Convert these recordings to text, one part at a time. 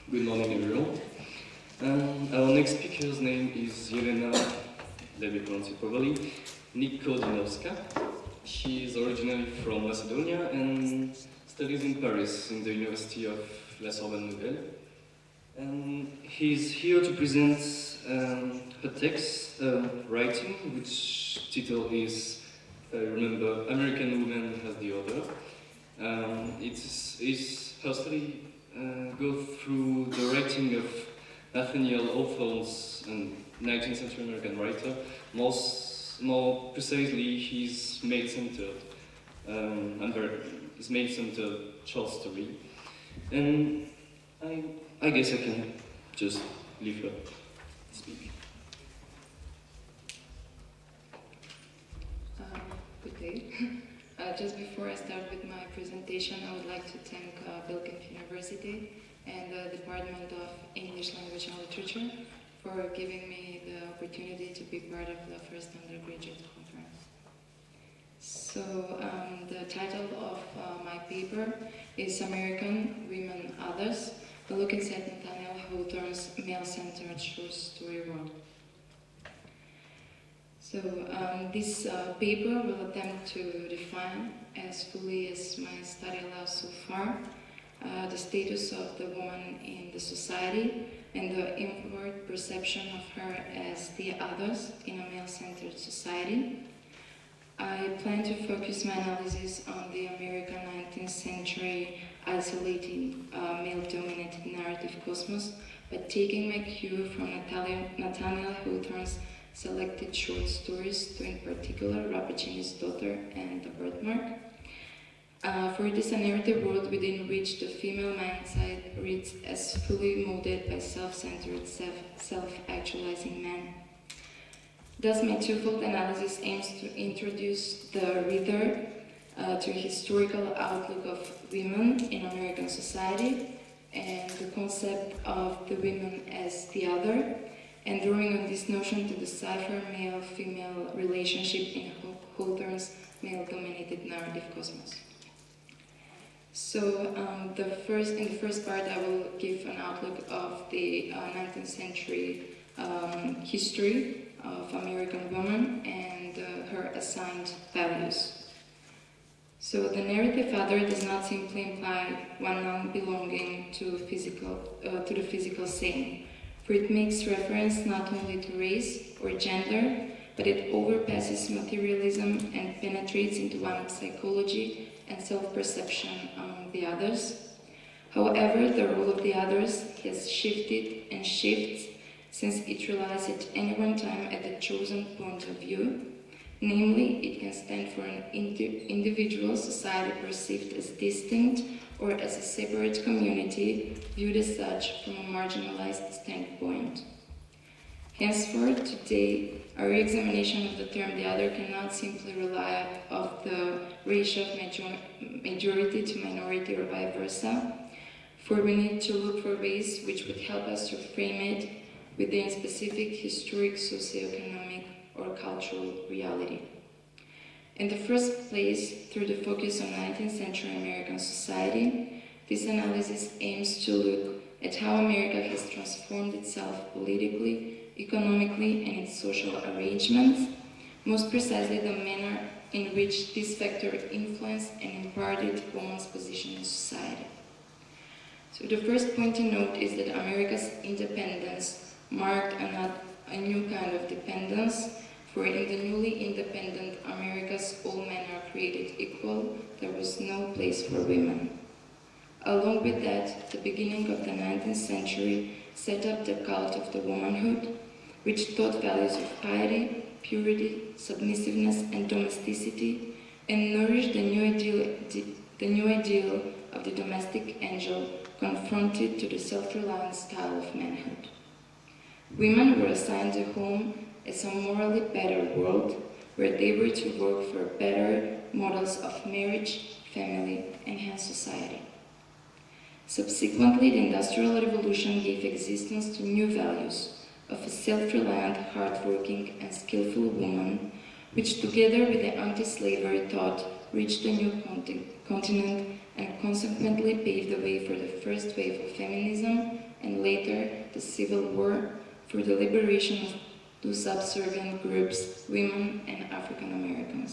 Good morning, everyone. Our next speaker's name is Jelena, let me pronounce it properly, Nikodinoska. She is originally from Macedonia and studies in Paris in the University of La Sorbonne-Nouvelle. He's here to present her text, writing, which title is, if I remember, American Woman Has the Other. It's her study go through the writing of Nathaniel, Hawtorne's 19th century American writer. More precisely, his maid-centered short story. And I guess I can just leave her speak. Good day. Just before I start with my presentation, I would like to thank Belgium University and the Department of English Language and Literature for giving me the opportunity to be part of the first undergraduate conference. So the title of my paper is American Women Others, a look inside Nathaniel Hawtorne's male-centered short story world. So this paper will attempt to define as fully as my study allows so far the status of the woman in the society and the inward perception of her as the others in a male-centered society. I plan to focus my analysis on the American 19th century isolating male-dominated narrative cosmos, but taking my cue from Nathaniel Hawtorne's selected short stories to, in particular, Rappaccini's Daughter and The Birthmark. For it is a narrative world within which the female mindset reads as fully molded by self-centered, self-actualizing men. Thus, my twofold analysis aims to introduce the reader to a historical outlook of women in American society and the concept of the women as the other, and drawing on this notion to decipher male-female relationship in Hawtorne's male-dominated narrative cosmos. So in the first part I will give an outlook of the 19th century history of American women and her assigned values. So the narrative other does not simply imply one non belonging to the physical same, for it makes reference not only to race or gender, but it overpasses materialism and penetrates into one's psychology and self-perception among the others. However, the role of the others has shifted and shifts since it relies at any one time at the chosen point of view. Namely, it can stand for an individual society perceived as distinct or as a separate community viewed as such from a marginalized standpoint. Henceforth, today, our examination of the term the other cannot simply rely on the ratio of majority to minority or vice versa, for we need to look for ways which would help us to frame it within specific historic, socioeconomic, or cultural reality. In the first place, through the focus on 19th century American society, this analysis aims to look at how America has transformed itself politically, economically, and its social arrangements, most precisely the manner in which this factor influenced and imparted women's position in society. So the first point to note is that America's independence marked a new kind of dependence, for in the newly independent Americas all men are created equal, there was no place for women. Along with that, the beginning of the 19th century set up the cult of the womanhood, which taught values of piety, purity, submissiveness, and domesticity, and nourished the new ideal of the domestic angel confronted to the self-reliant style of manhood. Women were assigned a home as a morally better world, where they were to work for better models of marriage, family, and hence society. Subsequently, the Industrial Revolution gave existence to new values of a self-reliant, hard-working, and skillful woman, which together with the anti-slavery thought reached a new continent and consequently paved the way for the first wave of feminism later the Civil War, for the liberation of two subservient groups, women and African Americans.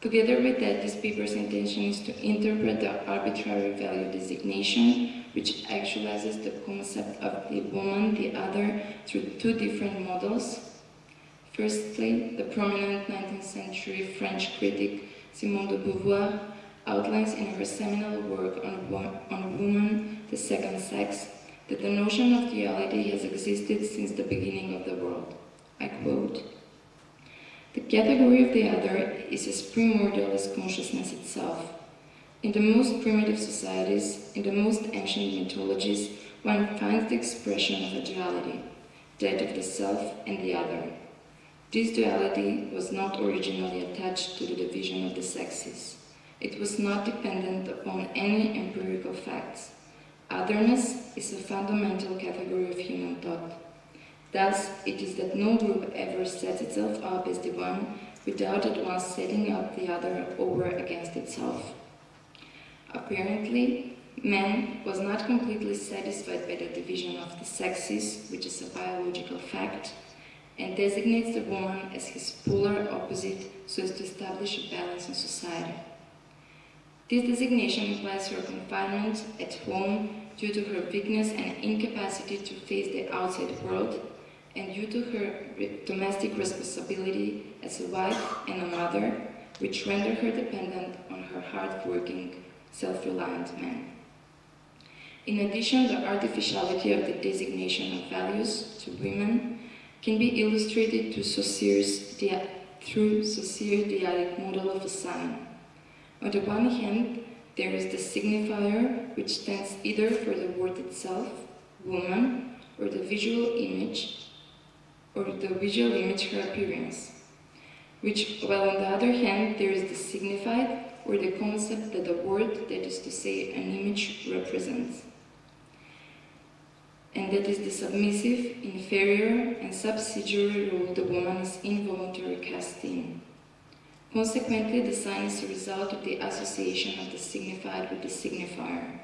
Together with that, this paper's intention is to interpret the arbitrary value designation, which actualizes the concept of the woman, the other, through two different models. Firstly, the prominent 19th century French critic Simone de Beauvoir outlines in her seminal work on woman, the second sex, that the notion of duality has existed since the beginning of the world. I quote, "The category of the other is as primordial as consciousness itself. In the most primitive societies, in the most ancient mythologies, one finds the expression of a duality, that of the self and the other. This duality was not originally attached to the division of the sexes. It was not dependent upon any empirical facts. Otherness is a fundamental category of human thought. Thus, it is that no group ever sets itself up as the one without at once setting up the other over against itself. Apparently, man was not completely satisfied by the division of the sexes, which is a biological fact, and designates the woman as his polar opposite so as to establish a balance in society. This designation implies her confinement at home due to her weakness and incapacity to face the outside world, and due to her domestic responsibility as a wife and a mother, which render her dependent on her hard-working, self-reliant man. In addition, the artificiality of the designation of values to women can be illustrated through Saussure's dyadic model of a sign. On the one hand, there is the signifier, which stands either for the word itself, woman, or the visual image, her appearance. While on the other hand, there is the signified, or the concept that the word, that is to say, an image, represents. And that is the submissive, inferior, and subsidiary role the woman is involuntarily cast in. Consequently, the sign is a result of the association of the signified with the signifier.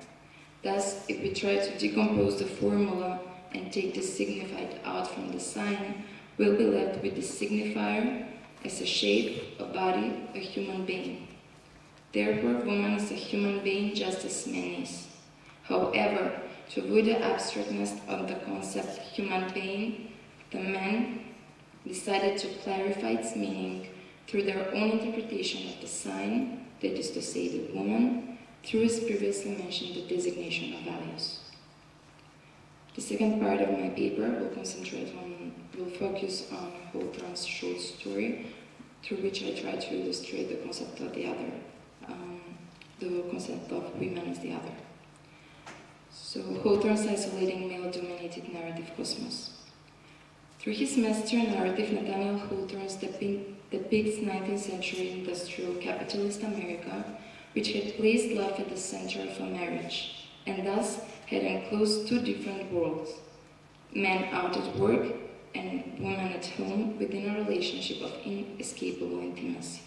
Thus, if we try to decompose the formula and take the signified out from the sign, we'll be left with the signifier as a shape, a body, a human being. Therefore, woman is a human being just as man is. However, to avoid the abstractness of the concept human being, the men decided to clarify its meaning through their own interpretation of the sign, that is to say the woman, through as previously mentioned the designation of values. The second part of my paper will focus on Hawtorne's short story, through which I try to illustrate the concept of the other, the concept of women as the other. So Hawtorne's isolating male-dominated narrative cosmos. Through his master narrative, Nathaniel Hawtorne depicts 19th century industrial capitalist America, which had placed love at the center of a marriage, and thus had enclosed two different worlds, man out at work and woman at home within a relationship of inescapable intimacy.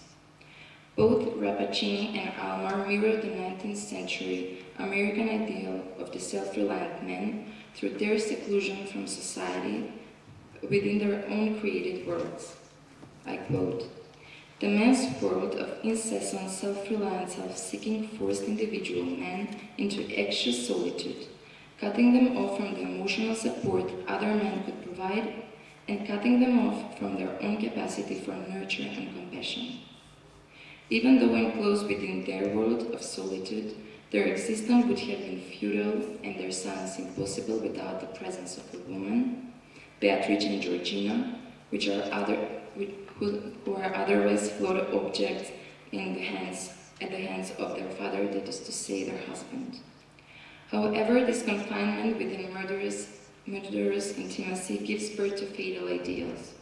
Both Rappaccini and Almar mirror the 19th century American ideal of the self-reliant man through their seclusion from society within their own created worlds. I quote, "The man's world of incessant self-reliant, self-seeking forced individual men into anxious solitude, cutting them off from the emotional support other men could provide, and cutting them off from their own capacity for nurture and compassion. Even though enclosed within their world of solitude, their existence would have been futile and their silence impossible without the presence of the woman, Beatrice and Georgina, who are otherwise floated objects at the hands of their father, that is to say, their husband. However, this confinement within murderous intimacy gives birth to fatal ideals,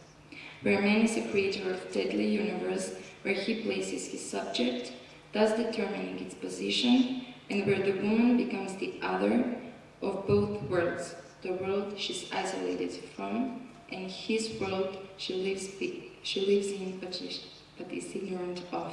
where man is a creator of deadly universe, where he places his subject, thus determining its position, and where the woman becomes the other of both worlds, the world she's isolated from, and his world she lives in but is ignorant of.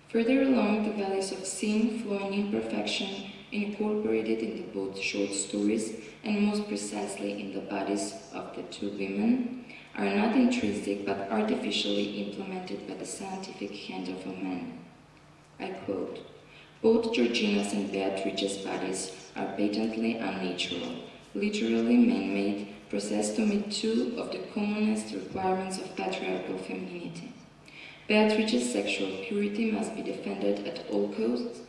Further along, the valleys of sin, flow, and imperfection incorporated in both short stories and most precisely in the bodies of the two women, are not intrinsic but artificially implemented by the scientific hand of a man. I quote, "Both Georgina's and Beatrice's bodies are patently unnatural, literally man-made, processed to meet two of the commonest requirements of patriarchal femininity. Beatrice's sexual purity must be defended at all costs,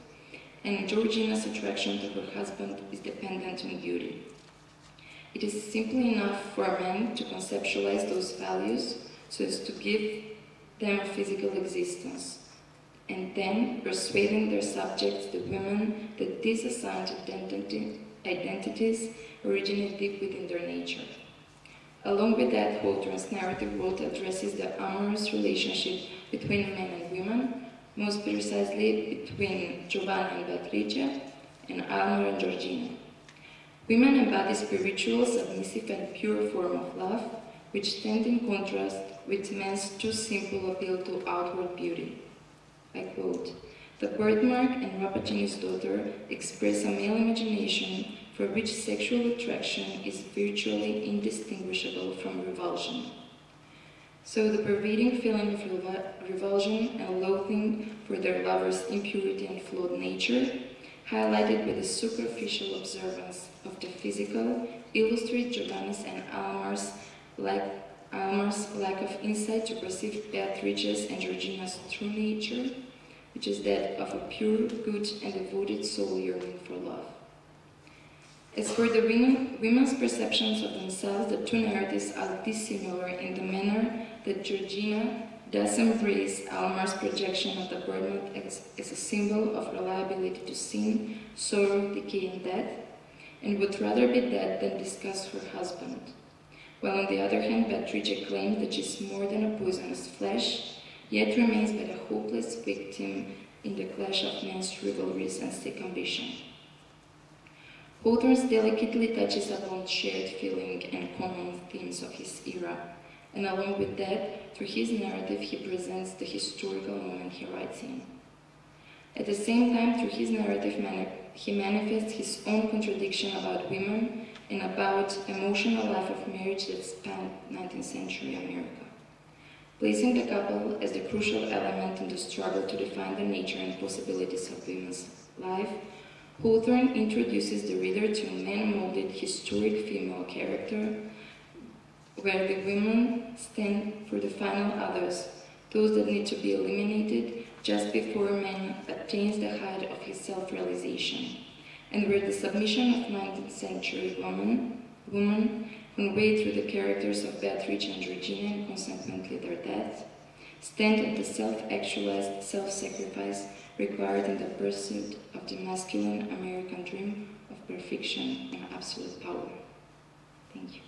and Georgina's attraction to her husband is dependent on beauty. It is simply enough for a man to conceptualize those values so as to give them a physical existence, and then persuading their subjects, the women, that these assigned identities originate deep within their nature." Along with that, Hawtorne's narrative world addresses the amorous relationship between men and women, most precisely between Giovanni and Beatrice, and Alma and Georgina. Women embody spiritual, submissive, and pure form of love, which stand in contrast with men's too simple appeal to outward beauty. I quote, "The birthmark and Rappaccini's daughter express a male imagination for which sexual attraction is virtually indistinguishable from revulsion. So the pervading feeling of revulsion and loathing for their lover's impurity and flawed nature, highlighted by the superficial observance of the physical, illustrate Giovanni's and Almar's lack of insight to perceive Beatrice's and Georgina's true nature, which is that of a pure, good, and devoted soul yearning for love. As for the women's perceptions of themselves, the two narratives are dissimilar in the manner that Georgina does embrace Almar's projection of the birthmark as a symbol of reliability to sin, sorrow, decay, and death, and would rather be dead than discuss her husband. While on the other hand, Beatrice claims that she is more than a poisonous flesh, yet remains but a hopeless victim in the clash of men's rivalries and sick ambition. Hawtorne delicately touches upon shared feeling and common themes of his era, and along with that, through his narrative, he presents the historical moment he writes in. At the same time, through his narrative, he manifests his own contradiction about women and about emotional life of marriage that spanned 19th century America. Placing the couple as the crucial element in the struggle to define the nature and possibilities of women's life, Hawtorne introduces the reader to a man-molded historic female character where the women stand for the final others, those that need to be eliminated just before man attains the height of his self-realization, and where the submission of 19th century woman conveyed through the characters of Beatrice and Georgina and consequently their death, stand at the self-actualized self-sacrifice required in the pursuit of the masculine American dream of perfection and absolute power. Thank you.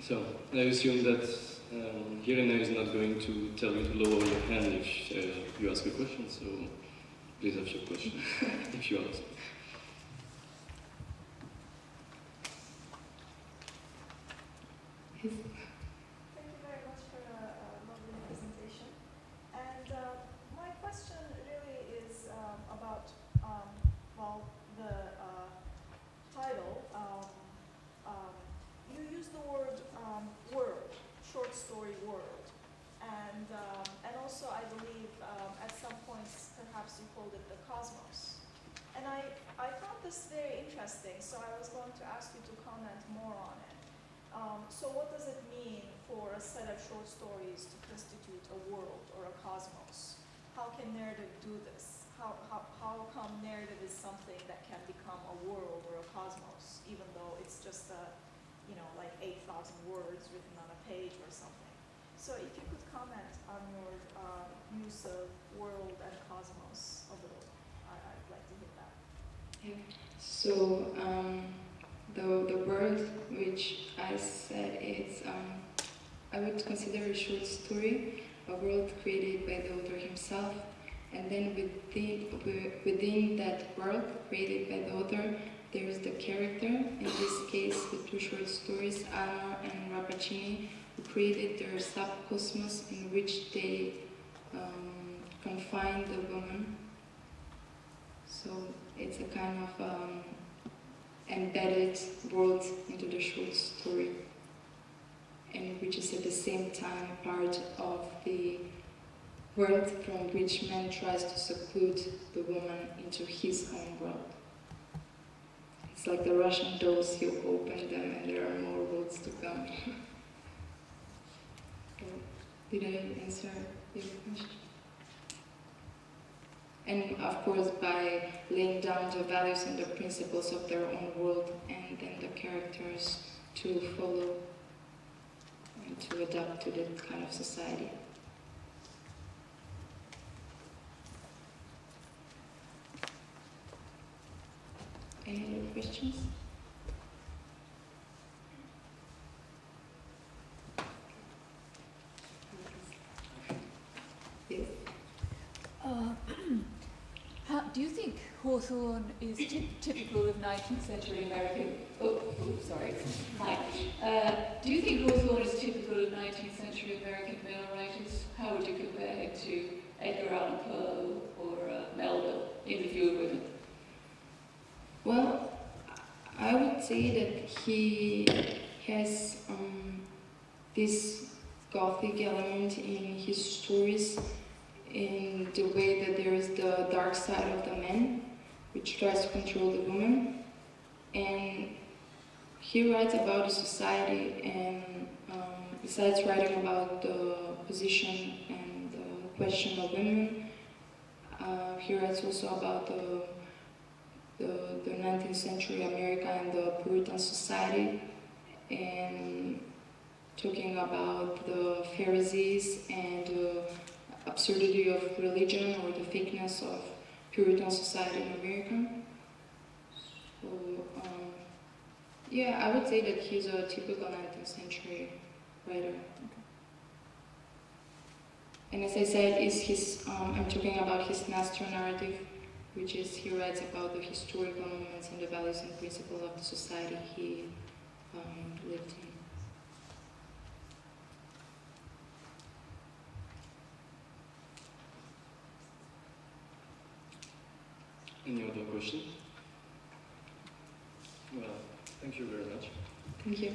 So I assume that Jelena is not going to tell you to lower your hand if you ask a question, so please ask your question if you ask. Thank you very much for a lovely presentation. And my question really is about, well, the title. You use the word world, short story world, and also I believe at some points perhaps you called it the cosmos. And I found this very interesting, so I was going to ask you to comment more on it. So what does it mean for a set of short stories to constitute a world or a cosmos? How can narrative do this? How come narrative is something that can become a world or a cosmos, even though it's just a, like 8,000 words written on a page or something? So if you could comment on your use of world and cosmos a little, I'd like to hear that. Yeah. So the world, which I said is, I would consider a short story, a world created by the author himself, and then within that world created by the author, there is the character. In this case, the two short stories, Alma and Rappaccini, who created their subcosmos in which they confine the woman. So it's a kind of embedded world into the short story, and which is at the same time part of the world from which man tries to seclude the woman into his own world. It's like the Russian doors, you open them and there are more worlds to come. So, did I answer your question? And of course by laying down the values and the principles of their own world, and then the characters to follow and to adapt to that kind of society. Any other questions? Yes. Do you think Hawthorne is typical of 19th century American? Sorry. Hi. Do you think Hawthorne is typical of 19th century American male writers? How would you compare him to Edgar Allan Poe or Melville in the view of women? Well, I would say that he has this gothic element in his stories, in the way that there is the dark side of the man, which tries to control the woman. And he writes about the society, and besides writing about the position and the question of women, he writes also about the 19th century America and the Puritan society, and talking about the Pharisees and the absurdity of religion or the fakeness of Puritan society in America. So, yeah, I would say that he's a typical 19th century writer. Okay. And as I said, I'm talking about his master narrative, which is he writes about the historical moments and the values and principles of the society he lived in. Any other questions? Well, thank you very much. Thank you.